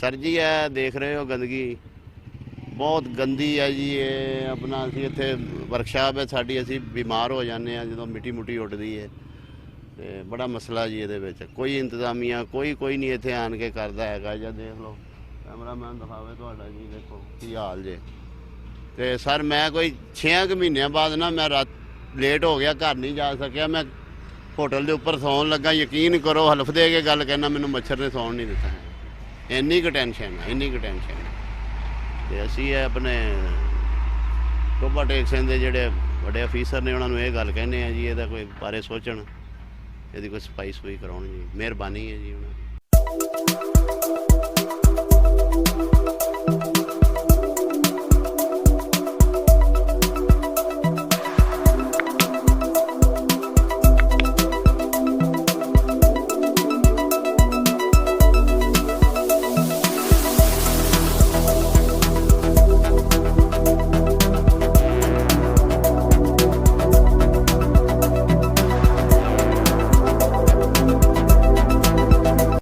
Sir जी देख रहे हो गंदगी बहुत गंदी है जी। ये अपना ਅਸੀਂ ਇੱਥੇ ਵਰਕਸ਼ਾਪ ਹੈ ਸਾਡੀ, ਅਸੀਂ ਬਿਮਾਰ ਹੋ ਜਾਂਦੇ ਹਾਂ ਜਦੋਂ ਮਿੱਟੀ ਮੁੱਟੀ ਉੱਡਦੀ ਹੈ ਤੇ ਬੜਾ ਮਸਲਾ ਜੀ ਇਹਦੇ ਵਿੱਚ। ਕੋਈ ਇੰਤਜ਼ਾਮੀਆ ਕੋਈ ਨਹੀਂ ਇੱਥੇ ਆਣ ਕੇ ਕਰਦਾ ਹੈਗਾ। ਜਾਂ ਦੇਖ ਲਓ ਕੈਮਰਾਮੈਨ ਦਿਖਾਵੇ ਤੁਹਾਡਾ ਜੀ, ਦੇਖੋ ਕੀ ਹਾਲ ਜੇ। ਤੇ ਸਰ ਮੈਂ ਕੋਈ 6 ਮਹੀਨਿਆਂ ਬਾਅਦ ਨਾ ਮੈਂ ਲੇਟ ਹੋ ਗਿਆ, ਘਰ ਨਹੀਂ ਜਾ ਸਕਿਆ। ਮੈਂ ਹੋਟਲ ਦੇ ਉੱਪਰ ਸੌਣ ਲੱਗਾ, ਯਕੀਨ ਕਰੋ ਹਲਫ ਦੇ ਕੇ ਗੱਲ ਕਹਿਣਾ, ਮੈਨੂੰ ਮੱਛਰ ਨੇ ਸੌਣ ਨਹੀਂ ਦਿੱਤਾ। ਇੰਨੀ ਕੁ ਟੈਨਸ਼ਨ ਹੈ, ਇੰਨੀ ਕੁ ਟੈਨਸ਼ਨ ਹੈ। ਤੇ ਅਸੀਂ ਇਹ ਆਪਣੇ ਟੋਭਾ ਟੇਕ ਸਿੰਘ ਦੇ ਜਿਹੜੇ ਵੱਡੇ ਅਫੀਸਰ ਨੇ ਉਹਨਾਂ ਨੂੰ ਇਹ ਗੱਲ ਕਹਿੰਦੇ ਆ ਜੀ, ਇਹਦਾ ਕੋਈ ਬਾਰੇ ਸੋਚਣ, ਇਹਦੀ ਕੋਈ ਸਫਾਈ ਸੁਫਾਈ ਕਰਾਉਣ ਜੀ। ਮਿਹਰਬਾਨੀ ਹੈ ਜੀ ਉਹਨਾਂ ਦੀ।